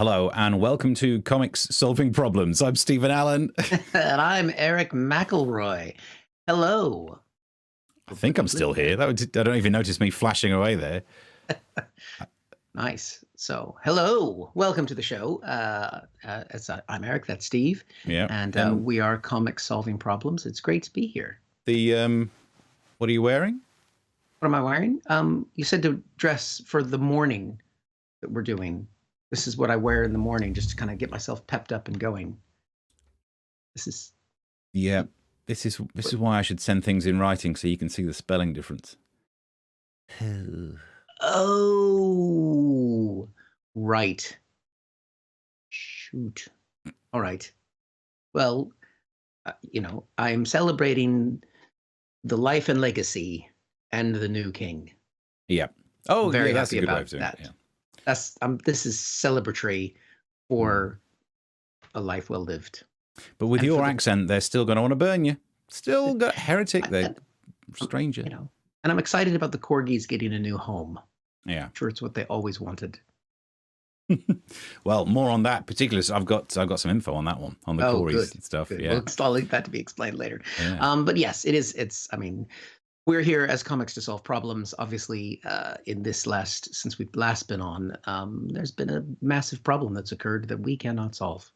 Hello, and welcome to Comics Solving Problems. I'm Stephen Allen. And I'm Erich McElroy. Hello. I think I'm still here. I don't even notice me flashing away there. Nice. So, hello. Welcome to the show. I'm Erich. That's Steve. Yeah. And we are Comics Solving Problems. It's great to be here. What are you wearing? What am I wearing? You said to dress for the morning that we're doing. This is what I wear in the morning just to kind of get myself pepped up and going. This is why I should send things in writing so you can see the spelling difference. Oh, right. Shoot. All right. Well, I'm celebrating the life and legacy and the new king. Yeah. Oh, very that's happy a good about way of doing that. It, yeah. This is celebratory for a life well lived. But with your accent, they're still going to want to burn you. Still got heretic. They're stranger. And I'm excited about the corgis getting a new home. Yeah, I'm sure it's what they always wanted. Well, more on that particular. I've got some info on that one, on the corgis and stuff. Good. Yeah, Well, I'll leave that to be explained later. Yeah. But yes, it is. We're here as Comics to Solve Problems. Obviously, since we've last been on, there's been a massive problem that's occurred that we cannot solve.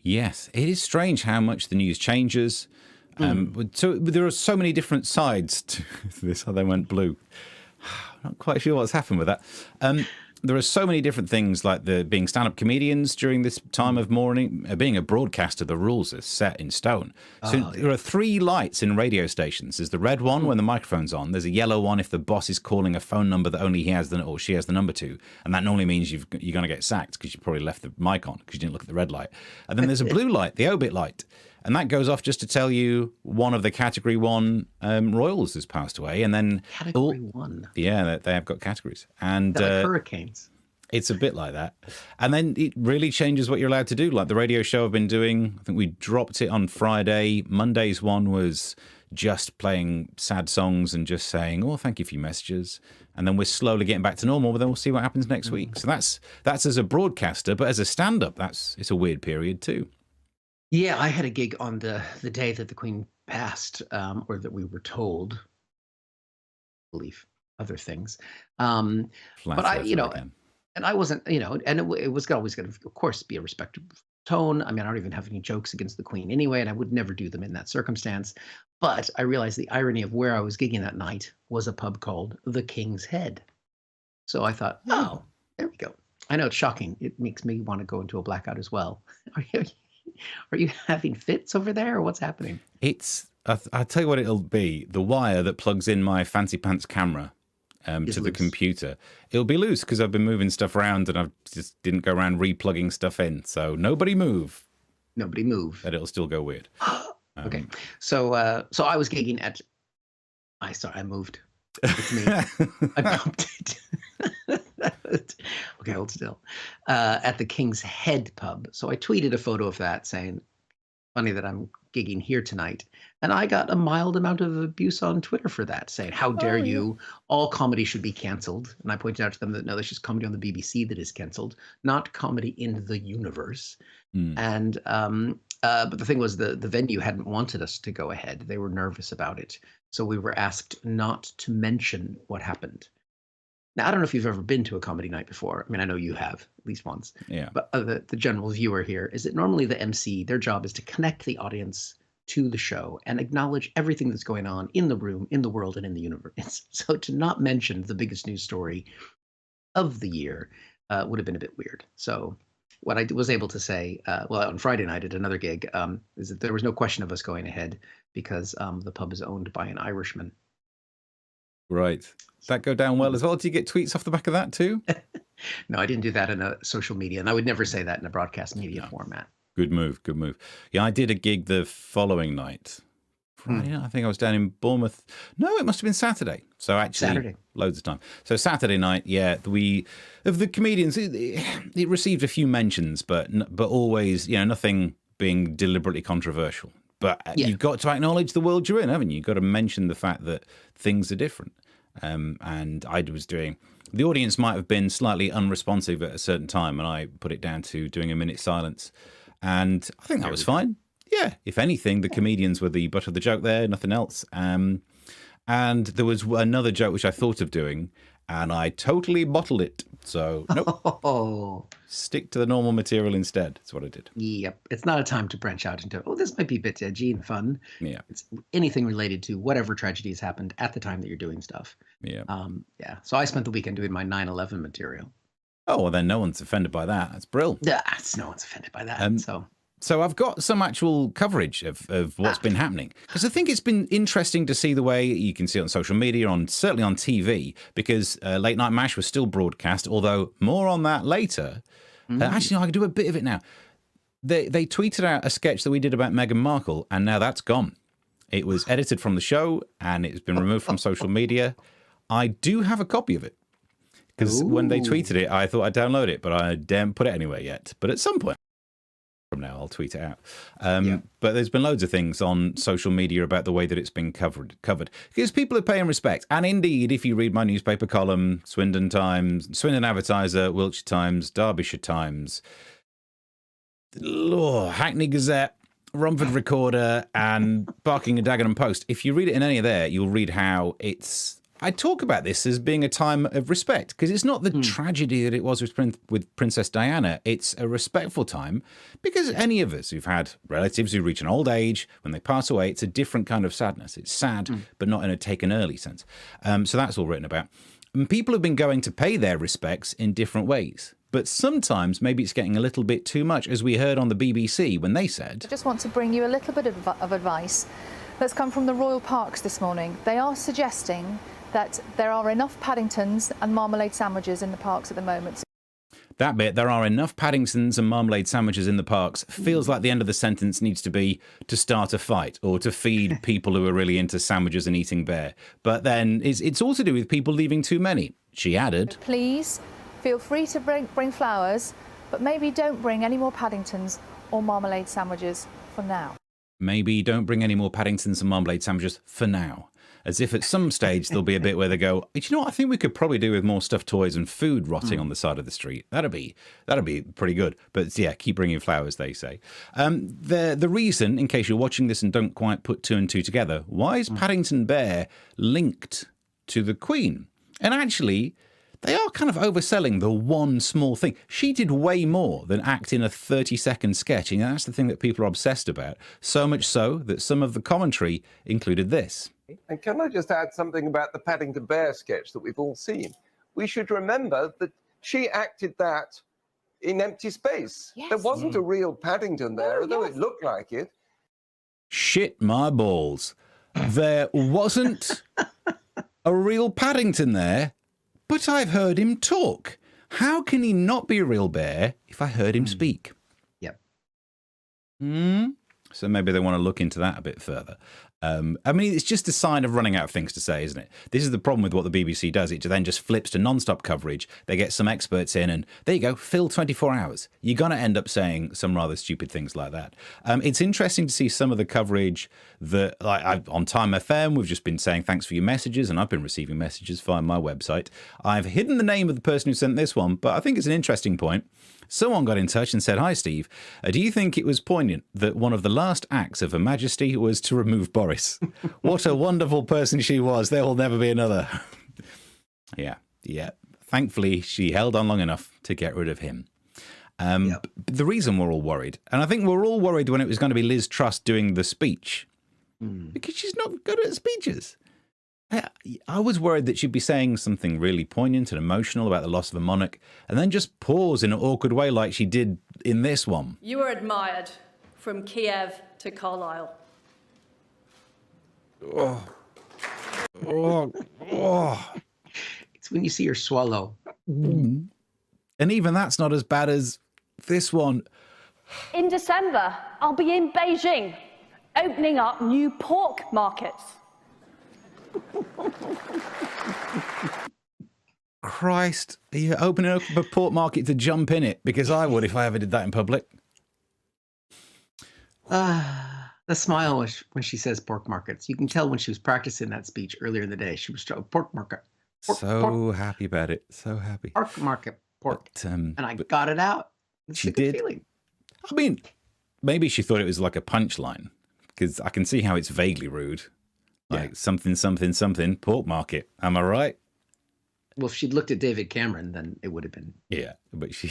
Yes, it is strange how much the news changes. So there are so many different sides to this. How they went blue. I'm not quite sure what's happened with that. There are so many different things, like being stand-up comedians during this time of mourning. Being a broadcaster, the rules are set in stone. So there are 3 lights in radio stations. There's the red one when the microphone's on. There's a yellow one if the boss is calling a phone number that only he has or she has the number to. And that normally means you're going to get sacked because you probably left the mic on because you didn't look at the red light. And then there's a blue light, the obit light. And that goes off just to tell you one of the Category 1 royals has passed away. And then Category 1? Yeah, they have got categories. And like hurricanes. It's a bit like that. And then it really changes what you're allowed to do. Like the radio show I've been doing, I think we dropped it on Friday. Monday's one was just playing sad songs and just saying, oh, thank you for your messages. And then we're slowly getting back to normal, but then we'll see what happens next week. So that's as a broadcaster, but as a stand-up, it's a weird period too. Yeah, I had a gig on the day that the Queen passed, or that we were told. I believe other things. But and I wasn't, and it was always going to, of course, be a respectable tone. I mean, I don't even have any jokes against the Queen anyway, and I would never do them in that circumstance. But I realized the irony of where I was gigging that night was a pub called The King's Head. So I thought, oh, there we go. I know it's shocking. It makes me want to go into a blackout as well. Are you having fits over there, or what's happening? I'll tell you what it'll be. The wire that plugs in my fancy pants camera to the computer, it'll be loose because I've been moving stuff around and I just didn't go around replugging stuff in. So nobody move. But it'll still go weird. Okay. So I was gigging at... I moved. It's me. I bumped it. Okay, hold still. At the King's Head pub. So I tweeted a photo of that saying, funny that I'm gigging here tonight. And I got a mild amount of abuse on Twitter for that, saying, how dare you? All comedy should be cancelled. And I pointed out to them that no, there's just comedy on the BBC that is cancelled, not comedy in the universe. And but the thing was, the venue hadn't wanted us to go ahead. They were nervous about it. So we were asked not to mention what happened. Now, I don't know if you've ever been to a comedy night before. I mean, I know you have, at least once. Yeah. But the general viewer here is that normally the MC, their job is to connect the audience to the show and acknowledge everything that's going on in the room, in the world, and in the universe. So to not mention the biggest news story of the year would have been a bit weird. So what I was able to say, on Friday night at another gig, is that there was no question of us going ahead because the pub is owned by an Irishman. Right. Did that go down well as well? Did you get tweets off the back of that too? No, I didn't do that in a social media, and I would never say that in a broadcast media format. Good move. Yeah, I did a gig the following night. Friday night, I think I was down in Bournemouth. No, it must have been Saturday. So actually, Saturday. Loads of time. So Saturday night, yeah, of the comedians, it received a few mentions, but always, nothing being deliberately controversial. But you've got to acknowledge the world you're in, haven't you? You've got to mention the fact that things are different. and I was doing. The audience might have been slightly unresponsive at a certain time, and I put it down to doing a minute's silence, and I think that was fine. Yeah, if anything, the comedians were the butt of the joke there, nothing else. And there was another joke which I thought of doing, and I totally bottled it. So, nope. Stick to the normal material instead. That's what I did. Yep. It's not a time to branch out into, this might be a bit edgy and fun. Yeah. It's anything related to whatever tragedies happened at the time that you're doing stuff. Yeah. Yeah. So I spent the weekend doing my 9/11 material. Oh, well, then no one's offended by that. That's brilliant. Yeah, no one's offended by that. So I've got some actual coverage of what's been happening, because I think it's been interesting to see the way you can see it on social media, certainly on TV, because Late Night MASH was still broadcast, although more on that later. Actually, no, I can do a bit of it now. They tweeted out a sketch that we did about Meghan Markle, and now that's gone. It was edited from the show, and it's been removed from social media. I do have a copy of it, because when they tweeted it, I thought I'd download it, but I didn't put it anywhere yet. But at some point from now, I'll tweet it out. But there's been loads of things on social media about the way that it's been covered, because people are paying respect. And indeed, if you read my newspaper column, Swindon Times, Swindon Advertiser, Wiltshire Times, Derbyshire Times, Hackney Gazette, Romford Recorder, and Barking and Dagenham Post, if you read it in any of there, you'll read how I talk about this as being a time of respect, because it's not the tragedy that it was with Princess Diana. It's a respectful time, because any of us who've had relatives who reach an old age, when they pass away, it's a different kind of sadness. It's sad, but not in a take an early sense. So that's all written about. And people have been going to pay their respects in different ways. But sometimes maybe it's getting a little bit too much, as we heard on the BBC when they said, I just want to bring you a little bit of advice that's come from the Royal Parks this morning. They are suggesting that there are enough Paddingtons and marmalade sandwiches in the parks at the moment. That bit, there are enough Paddingtons and marmalade sandwiches in the parks, feels like the end of the sentence needs to be to start a fight or to feed people who are really into sandwiches and eating bear. But then it's all to do with people leaving too many. She added, please feel free to bring flowers, but maybe don't bring any more Paddingtons or marmalade sandwiches for now. Maybe don't bring any more Paddingtons and marmalade sandwiches for now. As if at some stage there'll be a bit where they go, you know what, I think we could probably do with more stuffed toys and food rotting on the side of the street. That'd be pretty good. But yeah, keep bringing flowers, they say. The reason, in case you're watching this and don't quite put two and two together, why is Paddington Bear linked to the Queen? And actually, they are kind of overselling the one small thing. She did way more than act in a 30-second sketch, and that's the thing that people are obsessed about. So much so that some of the commentary included this. And can I just add something about the Paddington Bear sketch that we've all seen? We should remember that she acted that in empty space. Yes. There wasn't a real Paddington there, although it looked like it. Shit my balls. There wasn't a real Paddington there, but I've heard him talk. How can he not be a real bear if I heard him speak? Yep. So maybe they want to look into that a bit further. I mean, it's just a sign of running out of things to say, isn't it? This is the problem with what the BBC does. It then just flips to non-stop coverage. They get some experts in and there you go, fill 24 hours. You're going to end up saying some rather stupid things like that. It's interesting to see some of the coverage that, on Time FM, we've just been saying thanks for your messages, and I've been receiving messages via my website. I've hidden the name of the person who sent this one, but I think it's an interesting point. Someone got in touch and said, hi, Steve, do you think it was poignant that one of the last acts of Her Majesty was to remove Boris? What a wonderful person she was. There will never be another. Yeah. Thankfully, she held on long enough to get rid of him. The reason we're all worried, and I think we're all worried when it was going to be Liz Truss doing the speech, because she's not good at speeches. I was worried that she'd be saying something really poignant and emotional about the loss of a monarch and then just pause in an awkward way like she did in this one. You were admired from Kiev to Carlisle. It's when you see her swallow. And even that's not as bad as this one. In December, I'll be in Beijing, opening up new pork markets. Christ, are you opening up a pork market to jump in it? Because I would if I ever did that in public. The smile when she says pork markets. You can tell when she was practicing that speech earlier in the day. She was pork market. So happy about it. So happy. Pork market. Pork. But, and I got it out. It's she a good did. feeling. I mean, maybe she thought it was like a punchline, because I can see how it's vaguely rude. Like something, something, something, pork market. Am I right? Well, if she'd looked at David Cameron, then it would have been. Yeah, but she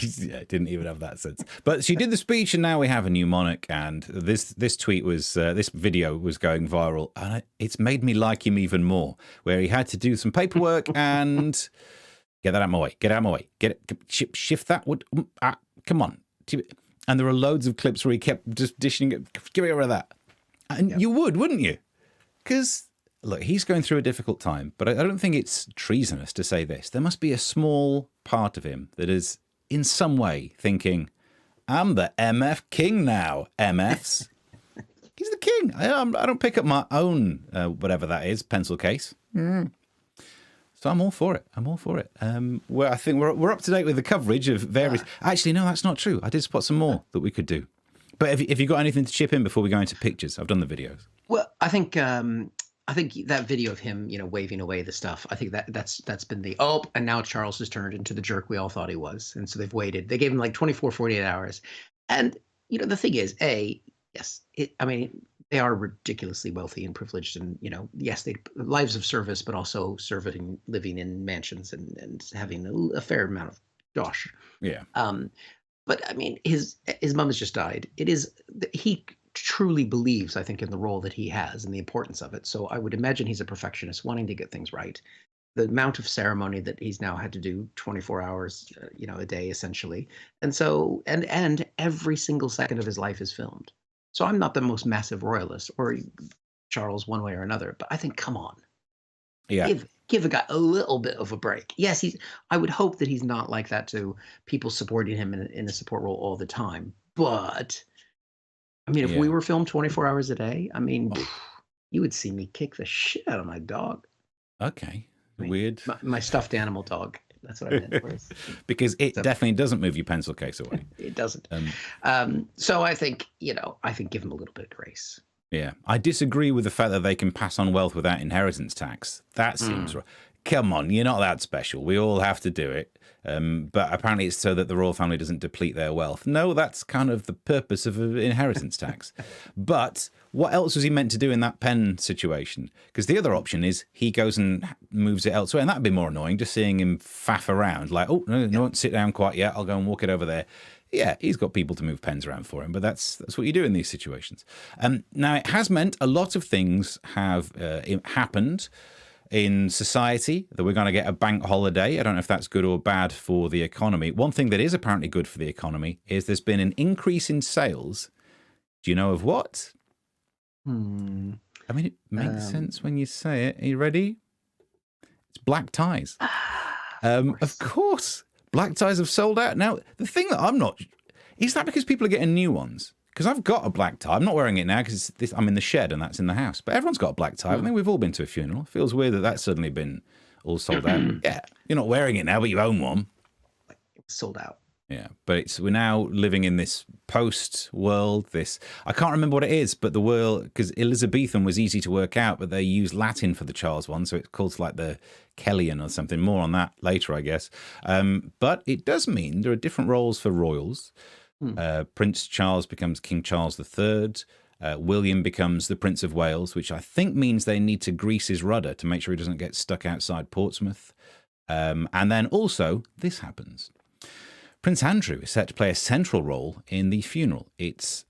didn't even have that sense. But she did the speech, and now we have a new monarch. And this tweet was, this video was going viral, and it's made me like him even more. Where he had to do some paperwork and get that out of my way. Get out of my way. Get it. Shift that. Come on. And there are loads of clips where he kept just dishing it. Get rid of that. And you would, wouldn't you? Because, look, he's going through a difficult time, but I don't think it's treasonous to say this. There must be a small part of him that is in some way thinking, I'm the MF king now, MFs. He's the king. I don't pick up my own, whatever that is, pencil case. So I'm all for it. I'm all for it. Well, I think we're up to date with the coverage of various... Actually, no, that's not true. I did spot some more that we could do. But have you got anything to chip in before we go into pictures? I've done the videos. Well, I think that video of him, waving away the stuff, I think that's been the, and now Charles has turned into the jerk we all thought he was. And so they've waited. They gave him like 24, 48 hours. And, the thing is, yes, they are ridiculously wealthy and privileged. And, yes, they lives of service, but also living in mansions and having a fair amount of dosh. Yeah. But his mom has just died. He truly believes, I think, in the role that he has and the importance of it. So I would imagine he's a perfectionist, wanting to get things right. The amount of ceremony that he's now had to do 24 hours, a day, essentially. And so, and every single second of his life is filmed. So I'm not the most massive royalist or Charles one way or another, but I think, come on. Yeah. Give a guy a little bit of a break. Yes, I would hope that he's not like that to people supporting him in a support role all the time. But if we were filmed 24 hours a day, you would see me kick the shit out of my dog. Okay. Weird. My stuffed animal dog. That's what I meant. Because it definitely doesn't move your pencil case away. It doesn't. So I think, give him a little bit of grace. Yeah. I disagree with the fact that they can pass on wealth without inheritance tax. That seems right. Come on, you're not that special. We all have to do it. But apparently it's so that the royal family doesn't deplete their wealth. No, that's kind of the purpose of an inheritance tax. But what else was he meant to do in that pen situation? Because the other option is he goes and moves it elsewhere. And that'd be more annoying, just seeing him faff around. Like, no, sit down quite yet. I'll go and walk it over there. Yeah, he's got people to move pens around for him, but that's what you do in these situations. Now, it has meant a lot of things have happened in society, that we're going to get a bank holiday. I don't know if that's good or bad for the economy. One thing that is apparently good for the economy is there's been an increase in sales. Do you know of what? It makes sense when you say it. Are you ready? It's black ties. Of course. Black ties have sold out. Now, the thing that I'm not... Is that because people are getting new ones? Because I've got a black tie. I'm not wearing it now because I'm in the shed and that's in the house. But everyone's got a black tie. I think we've all been to a funeral. It feels weird that that's suddenly been all sold out. Yeah, you're not wearing it now, but you own one. It was sold out. Yeah, but we're now living in this post world. I can't remember what it is, but the world, because Elizabethan was easy to work out, but they use Latin for the Charles one, so it's called like the Kellian or something. More on that later, I guess. But it does mean there are different roles for royals. Prince Charles becomes King Charles III. William becomes the Prince of Wales, which I think means they need to grease his rudder to make sure he doesn't get stuck outside Portsmouth. And then also, this happens. Prince Andrew is set to play a central role in the funeral. It's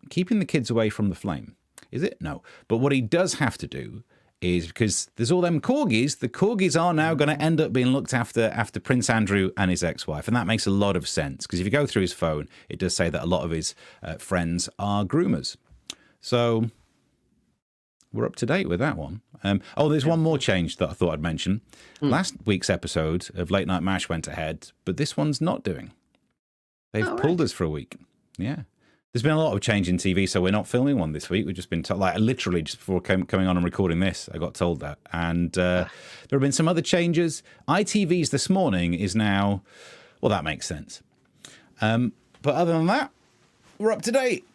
keeping the kids away from the flame. Is it? No. But what he does have to do is, because there's all them corgis, the corgis are now going to end up being looked after Prince Andrew and his ex-wife. And that makes a lot of sense, because if you go through his phone, it does say that a lot of his friends are groomers. So we're up to date with that one. There's one more change that I thought I'd mention. Last week's episode of Late Night MASH went ahead, but this one's not doing. They've pulled us for a week. Yeah. There's been a lot of change in TV, so we're not filming one this week. We've just been told, literally just before coming on and recording this, I got told that. And there have been some other changes. ITV's This Morning is now, well, that makes sense. But other than that, we're up to date.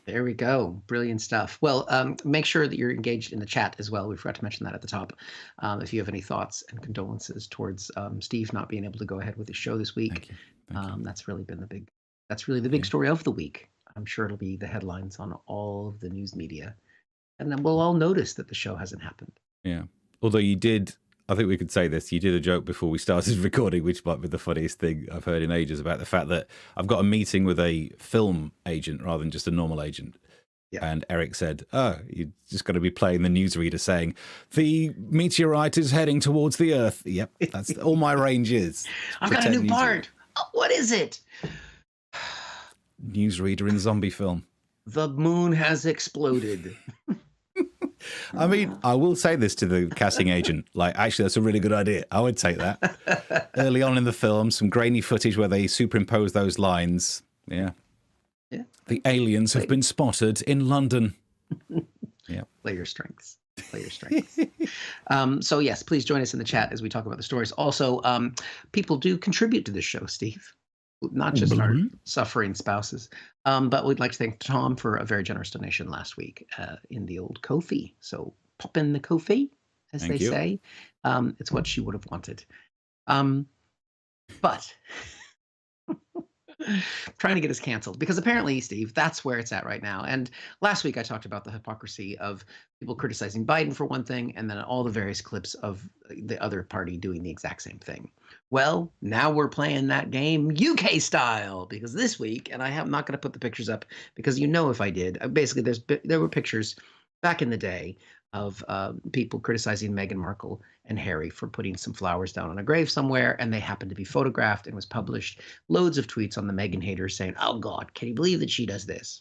There we go. Brilliant stuff. Well, make sure that you're engaged in the chat as well. We forgot to mention that at the top. If you have any thoughts and condolences towards Steve not being able to go ahead with the show this week, that's really been the big. That's really the big story of the week. I'm sure it'll be the headlines on all of the news media, and then we'll all notice that the show hasn't happened. Yeah. Although you did, I think we could say this, you did a joke before we started recording, which might be the funniest thing I've heard in ages, about the fact that I've got a meeting with a film agent rather than just a normal agent. Yeah. And Erich said, oh, you just got to be playing the newsreader saying, the meteorite is heading towards the Earth. Yep, that's all my range is. I've got a new part. Oh, what is it? Newsreader in zombie film. The moon has exploded. I mean, I will say this to the casting agent. Like, actually, that's a really good idea. I would take that. Early on in the film, some grainy footage where they superimpose those lines. Yeah. Yeah. The aliens have been spotted in London. Yeah. Play your strengths. Play your strengths. So, yes, please join us in the chat as we talk about the stories. Also, people do contribute to this show, Steve. Not just our suffering spouses. But we'd like to thank Tom for a very generous donation last week in the old Ko-fi. So pop in the Ko-fi, as they say. It's what she would have wanted. But trying to get us canceled, because apparently, Steve, that's where it's at right now. And last week I talked about the hypocrisy of people criticizing Biden for one thing, and then all the various clips of the other party doing the exact same thing. Well, now we're playing that game UK style, because this week, and I'm not going to put the pictures up because if I did, basically there were pictures back in the day of people criticizing Meghan Markle and Harry for putting some flowers down on a grave somewhere, and they happened to be photographed and was published. Loads of tweets on the Meghan haters saying, oh God, can you believe that she does this?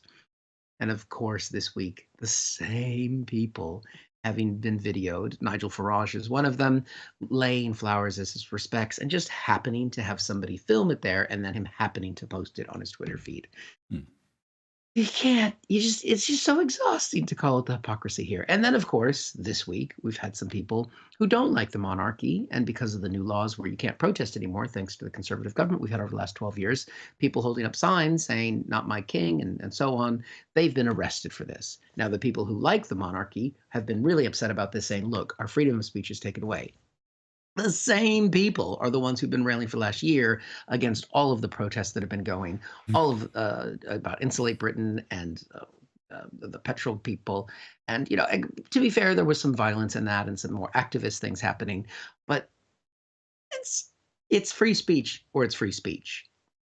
And of course, this week, the same people having been videoed, Nigel Farage is one of them, laying flowers as his respects and just happening to have somebody film it there and then him happening to post it on his Twitter feed. It's just so exhausting to call it the hypocrisy here. And then, of course, this week, we've had some people who don't like the monarchy. And because of the new laws where you can't protest anymore, thanks to the conservative government we've had over the last 12 years, people holding up signs saying, not my king, and so on, they've been arrested for this. Now, the people who like the monarchy have been really upset about this, saying, look, our freedom of speech is taken away. The same people are the ones who've been railing for the last year against all of the protests that have been going, all of about Insulate Britain and the petrol people. And, to be fair, there was some violence in that and some more activist things happening. But it's free speech or it's free speech.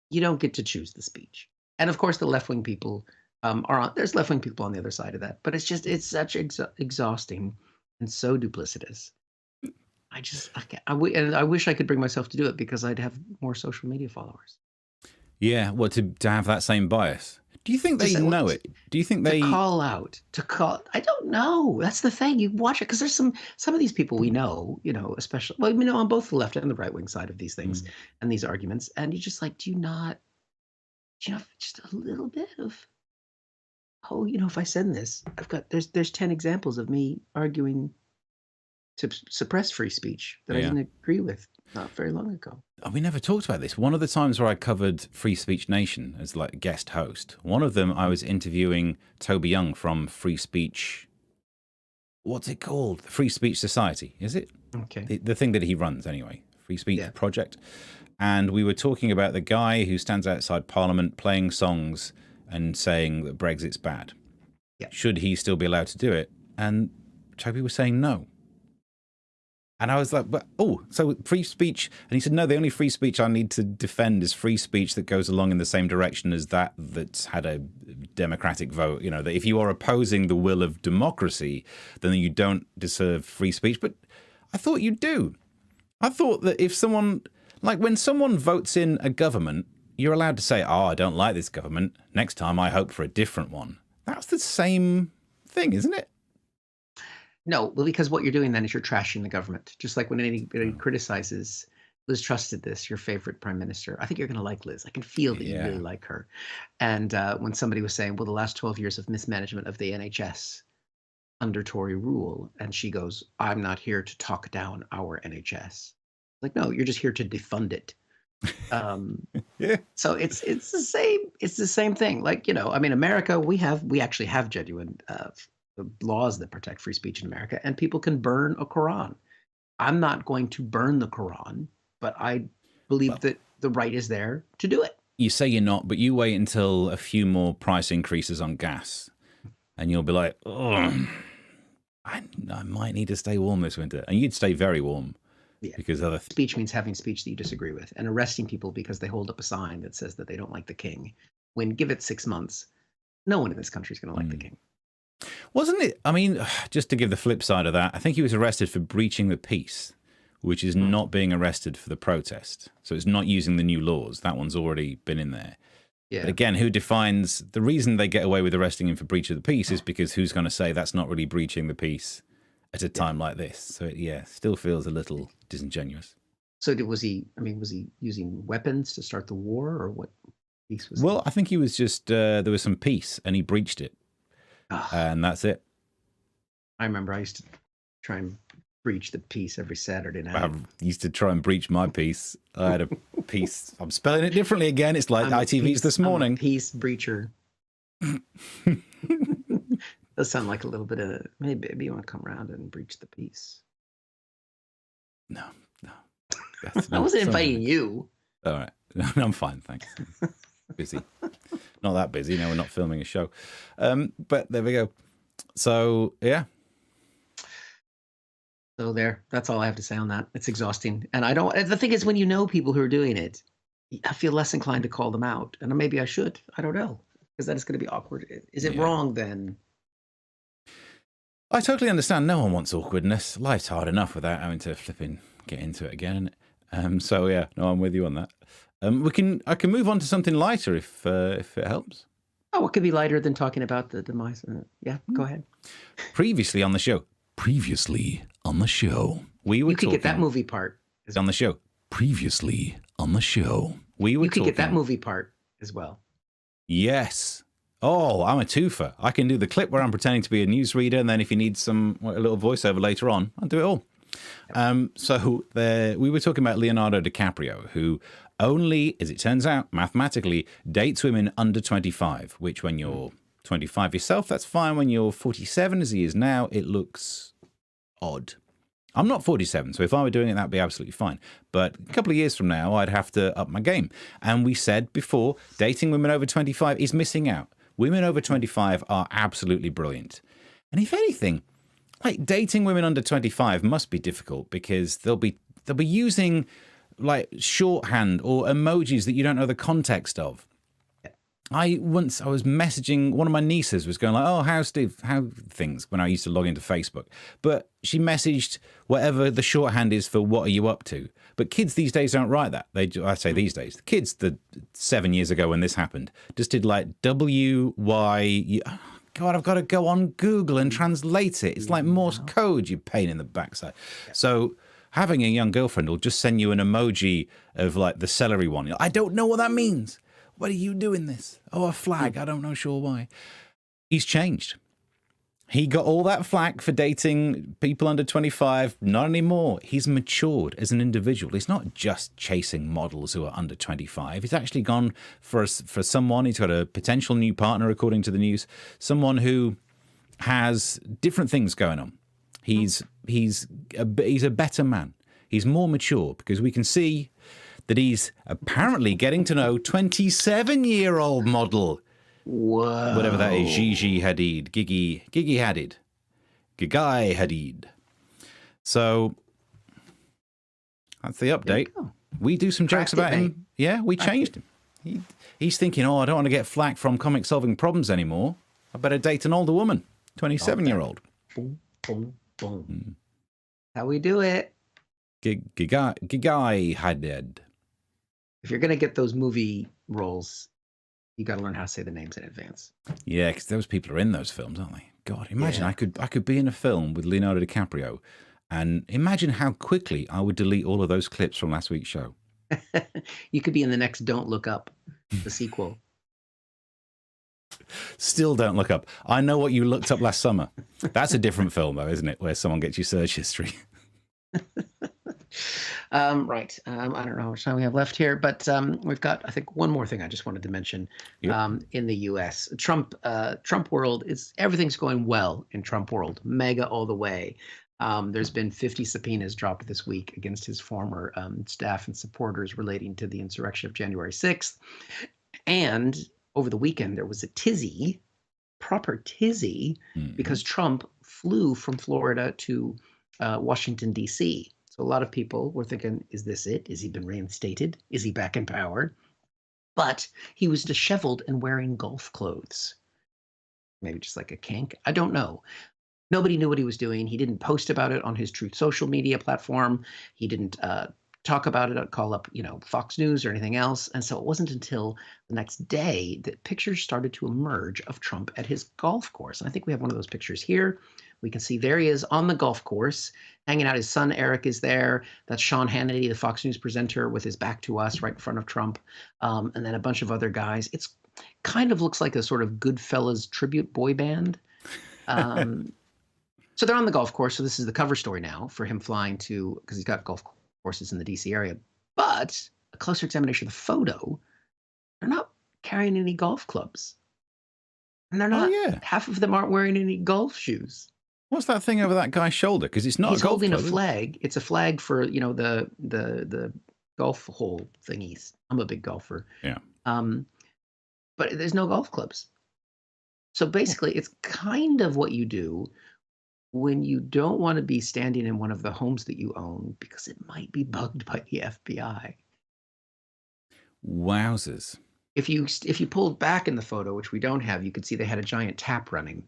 You don't get to choose the speech. And, of course, the left-wing people there's left-wing people on the other side of that. But it's such exhausting and so duplicitous. I wish I could bring myself to do it because I'd have more social media followers. Yeah, well, to have that same bias. Do you think they know it? Do you think they call out? I don't know. That's the thing. You watch it because there's some of these people we know, especially on both the left and the right wing side of these things and these arguments, and you're just like, do you have just a little bit of, if I send this, there's 10 examples of me arguing to suppress free speech that I didn't agree with not very long ago. We never talked about this. One of the times where I covered Free Speech Nation as like a guest host, one of them I was interviewing Toby Young from Free Speech. What's it called? The Free Speech Society, is it? Okay. The thing that he runs anyway, Free Speech Project. And we were talking about the guy who stands outside Parliament playing songs and saying that Brexit's bad. Yeah. Should he still be allowed to do it? And Toby was saying no. And I was like, so free speech? And he said, no, the only free speech I need to defend is free speech that goes along in the same direction as that's had a democratic vote. That if you are opposing the will of democracy, then you don't deserve free speech. But I thought you do. I thought that if someone, like when someone votes in a government, you're allowed to say, I don't like this government. Next time I hope for a different one. That's the same thing, isn't it? No, well, because what you're doing then is you're trashing the government. Just like when anybody criticizes Liz Truss did this, your favorite prime minister. I think you're going to like Liz. I can feel that you really like her. And when somebody was saying, well, the last 12 years of mismanagement of the NHS under Tory rule, and she goes, I'm not here to talk down our NHS. Like, no, you're just here to defund it. Yeah. So it's the same thing. Like, you know, I mean, America, we actually have genuine laws that protect free speech in America, and people can burn a Quran. I'm not going to burn the Quran, but I believe that the right is there to do it. You say you're not, but you wait until a few more price increases on gas, and you'll be like, oh, I might need to stay warm this winter. And you'd stay very warm. Yeah. Because other speech means having speech that you disagree with, and arresting people because they hold up a sign that says that they don't like the king. When give it 6 months, no one in this country is going to like the king. Wasn't it? I mean, just to give the flip side of that, I think he was arrested for breaching the peace, which is not being arrested for the protest. So it's not using the new laws. That one's already been in there. Yeah. But again, who defines the reason they get away with arresting him for breach of the peace is because who's going to say that's not really breaching the peace at a time like this? So yeah, still feels a little disingenuous. So was he using weapons to start the war, or what peace was? Well, I think he was just there was some peace and he breached it, and that's it. I remember I used to try and breach the peace every Saturday night. I used to try and breach my peace. I had a peace. I'm spelling it differently again. It's like ITV's this morning. I'm a peace breacher. Does sound like a little bit of maybe you want to come around and breach the peace. No. I wasn't inviting you. All right. No, I'm fine, thanks. Busy. Not that busy. No, we're not filming a show. But there we go. So, yeah. So that's all I have to say on that. It's exhausting. And the thing is, when you know people who are doing it, I feel less inclined to call them out. And maybe I should. I don't know. Because that is going to be awkward. Is it wrong then? I totally understand. No one wants awkwardness. Life's hard enough without having to get into it again. So yeah, no, I'm with you on that. I can move on to something lighter if it helps. Oh, what could be lighter than talking about the demise? Yeah, go ahead. Previously on the show, we were. You could get that movie part on the show. Previously on the show, we were. You could get that movie part as well. Yes. Oh, I'm a twofer. I can do the clip where I'm pretending to be a newsreader, and then if you need a little voiceover later on, I'll do it all. So we were talking about Leonardo DiCaprio, who only, as it turns out, mathematically dates women under 25, which when you're 25 yourself, that's fine. When you're 47, as he is now, it looks odd. I'm not 47, so if I were doing it, that'd be absolutely fine. But a couple of years from now, I'd have to up my game. And we said before, dating women over 25 is missing out. Women over 25 are absolutely brilliant. And if anything, like dating women under 25 must be difficult because they'll be using like shorthand or emojis that you don't know the context of. I was messaging, one of my nieces was going like, oh, how things, when I used to log into Facebook. But she messaged whatever the shorthand is for what are you up to. But kids these days don't write that. I say these days. The kids, 7 years ago when this happened, just did like W-Y... God, I've got to go on Google and translate it. It's like Morse code, you pain in the backside. So having a young girlfriend will just send you an emoji of like the celery one. I don't know what that means. What are you doing this? Oh, a flag. I don't know sure why. He's changed. He got all that flack for dating people under 25. Not anymore. He's matured as an individual. He's not just chasing models who are under 25. He's actually gone for someone. He's got a potential new partner, according to the news. Someone who has different things going on. He's a better man. He's more mature because we can see that he's apparently getting to know 27-year-old model. Whoa. Whatever that is, Gigi Hadid, Gigi Hadid, Gigai Hadid. So that's the update. We do some jokes about him. Yeah, we changed him. He's thinking, I don't want to get flack from comic solving problems anymore. I better date an older woman, 27-year-old. Boom, boom, boom. How we do it. Gigai Hadid. If you're going to get those movie roles, you got to learn how to say the names in advance. Yeah, because those people are in those films, aren't they? God, imagine I could be in a film with Leonardo DiCaprio, and imagine how quickly I would delete all of those clips from last week's show. You could be in the next Don't Look Up, the sequel. Still Don't Look Up. I know what you looked up last summer. That's a different film, though, isn't it? Where someone gets your search history. Right. I don't know how much time we have left here, but we've got, I think, one more thing I just wanted to mention. In the U.S. Trump world everything's going well in Trump world. Mega all the way. There's been 50 subpoenas dropped this week against his former staff and supporters relating to the insurrection of January 6th. And over the weekend, there was a tizzy, proper tizzy, because Trump flew from Florida to Washington, D.C. So a lot of people were thinking, is this it? Has he been reinstated? Is he back in power? But he was disheveled and wearing golf clothes. Maybe just like a kink. I don't know. Nobody knew what he was doing. He didn't post about it on his Truth social media platform. He didn't talk about it, call up, Fox News or anything else. And so it wasn't until the next day that pictures started to emerge of Trump at his golf course. And I think we have one of those pictures here. We can see there he is on the golf course, hanging out. His son, Erich, is there. That's Sean Hannity, the Fox News presenter, with his back to us right in front of Trump. And then a bunch of other guys. It's kind of looks like a sort of Goodfellas tribute boy band. So they're on the golf course. So this is the cover story now for him flying to, because he's got golf courses in the DC area. But a closer examination of the photo, they're not carrying any golf clubs. And they're not, half of them aren't wearing any golf shoes. What's that thing over that guy's shoulder? Because it's not He's a golf holding club, a flag. It's a flag for, the golf hole thingies. I'm a big golfer. Yeah. But there's no golf clubs. So basically, it's kind of what you do when you don't want to be standing in one of the homes that you own because it might be bugged by the FBI. Wowzers. If you pulled back in the photo, which we don't have, you could see they had a giant tap running.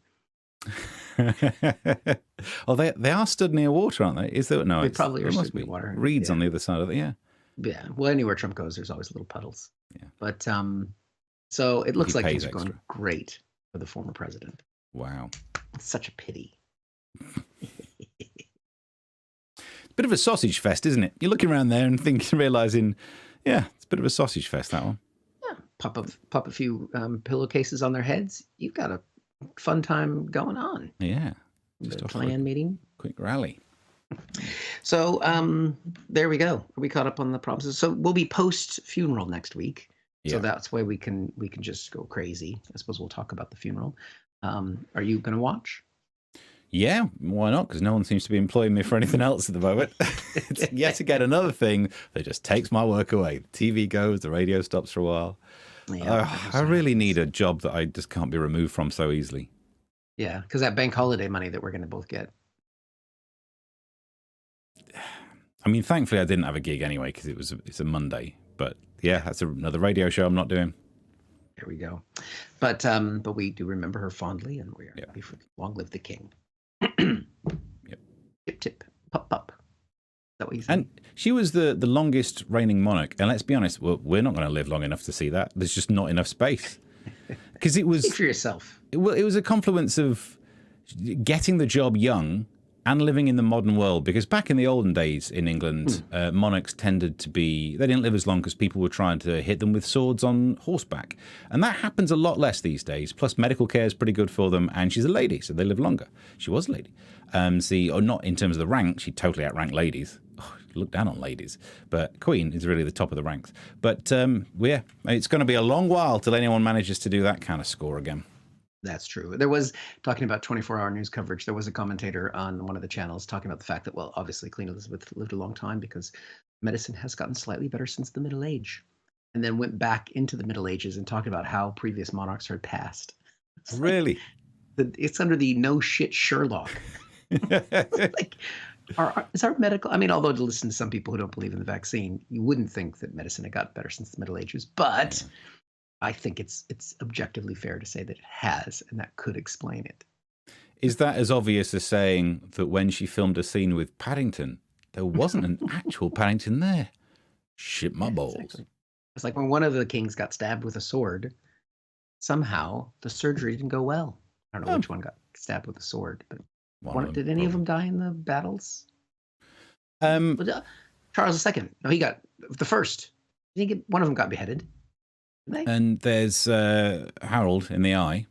Oh, they are stood near water, aren't they? Is there? No, they probably are must stood near water. Reeds on the other side of it, yeah. Yeah. Well, anywhere Trump goes, there's always little puddles. Yeah. But so it looks like things are extra. going great for the former president. Wow. It's such a pity. Bit of a sausage fest, isn't it? You're looking around there and realizing, yeah, it's a bit of a sausage fest, that one. Yeah. Pop a few pillowcases on their heads. You've got a fun time going on. Yeah. Just a clan meeting. Quick rally. So there we go. We caught up on the problems. So we'll be post funeral next week. Yeah. So that's why we can just go crazy. I suppose we'll talk about the funeral. Are you going to watch? Yeah, why not? Because no one seems to be employing me for anything else at the moment. It's yet again another thing that just takes my work away. The TV goes, the radio stops for a while. Yeah, I really need a job that I just can't be removed from so easily. Yeah, because that bank holiday money that we're going to both get. I mean, thankfully I didn't have a gig anyway because it's a Monday. But yeah, that's another radio show I'm not doing. There we go. But we do remember her fondly, and we are happy for long live the king. Yep. Tip tip pop pop. Is that what you said? And she was the longest reigning monarch. And let's be honest, we're not going to live long enough to see that. There's just not enough space. Because it was speak for yourself. It was a confluence of getting the job young and living in the modern world. Because back in the olden days in England, monarchs tended to they didn't live as long because people were trying to hit them with swords on horseback. And that happens a lot less these days. Plus, medical care is pretty good for them. And she's a lady, so they live longer. She was a lady. Not in terms of the rank, she totally outranked ladies. Oh, look down on ladies. But Queen is really the top of the ranks. But yeah, it's going to be a long while till anyone manages to do that kind of score again. That's true. There was, talking about 24-hour news coverage, there was a commentator on one of the channels talking about the fact that, well, obviously Queen Elizabeth lived a long time because medicine has gotten slightly better since the Middle Age, and then went back into the Middle Ages and talked about how previous monarchs had passed. Really? It's under the no shit Sherlock. Like, is our medical, I mean, although to listen to some people who don't believe in the vaccine, you wouldn't think that medicine had gotten better since the Middle Ages, but I think it's objectively fair to say that it has, and that could explain it. Is that as obvious as saying that when she filmed a scene with Paddington, there wasn't an actual Paddington there? Shit my balls. Exactly. It's like when one of the kings got stabbed with a sword, somehow the surgery didn't go well. I don't know which one got stabbed with a sword, but did any of them die in the battles? Charles II. No, he got the first. One of them got beheaded. And there's Harold in the Eye.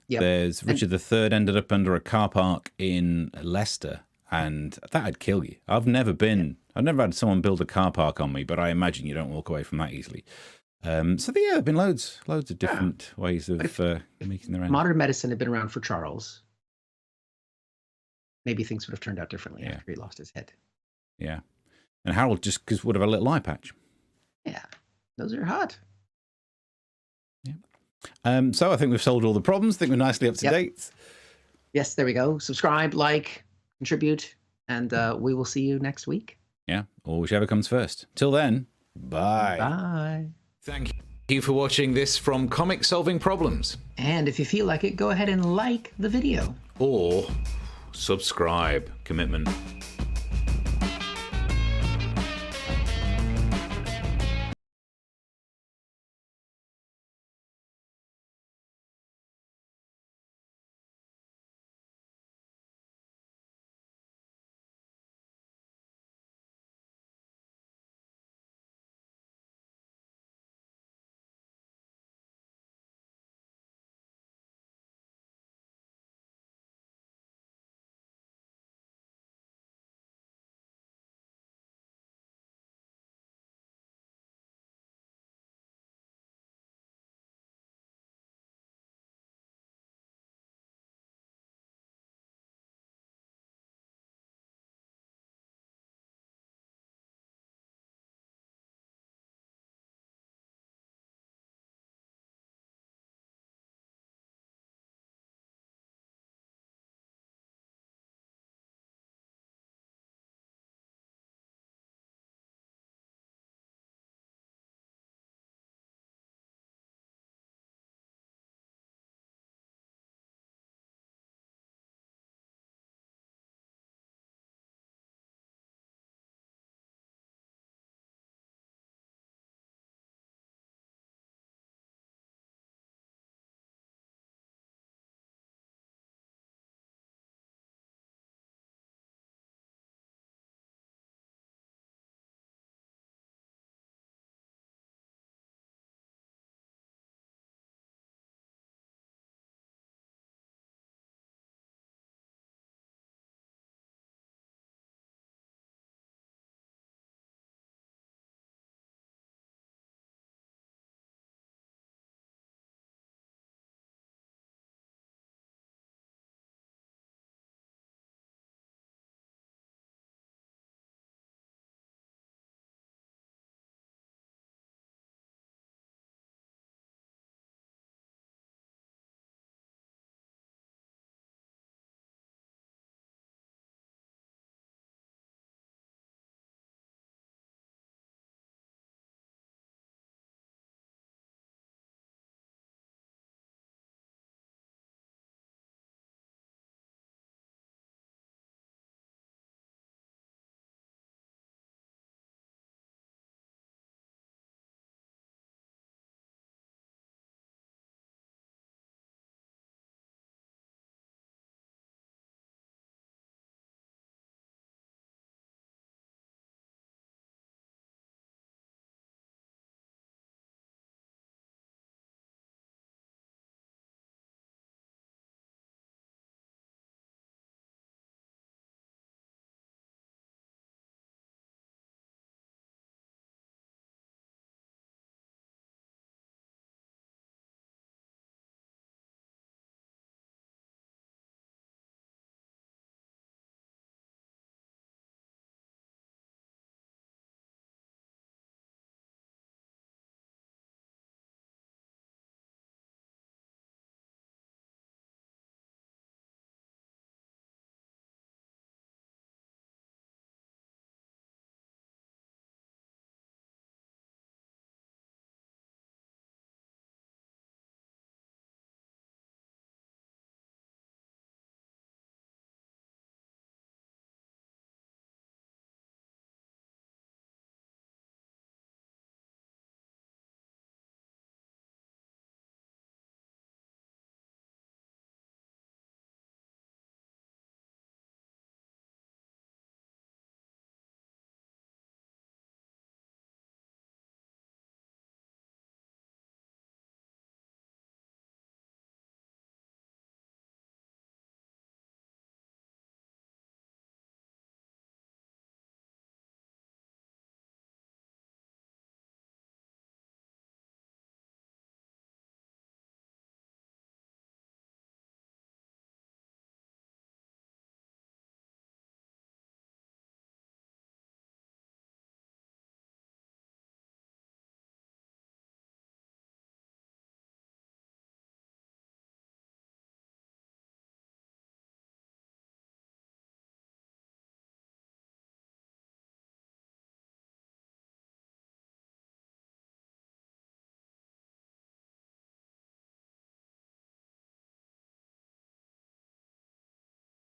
Yep. There's Richard III ended up under a car park in Leicester, and that'd kill you. I've never been I've never had someone build a car park on me, but I imagine you don't walk away from that easily. So there have been loads of different ways of making their end. Modern medicine had been around for Charles. Maybe things would have turned out differently after he lost his head. Yeah. And Harold just would have a little eye patch. Yeah. Those are hot. Yeah. So I think we've solved all the problems. I think we're nicely up to date. Yes, there we go. Subscribe, like, contribute, and we will see you next week. Yeah, or whichever comes first. Till then, bye. Bye. Thank you for watching this from Comic Solving Problems. And if you feel like it, go ahead and like the video. Or subscribe. Commitment.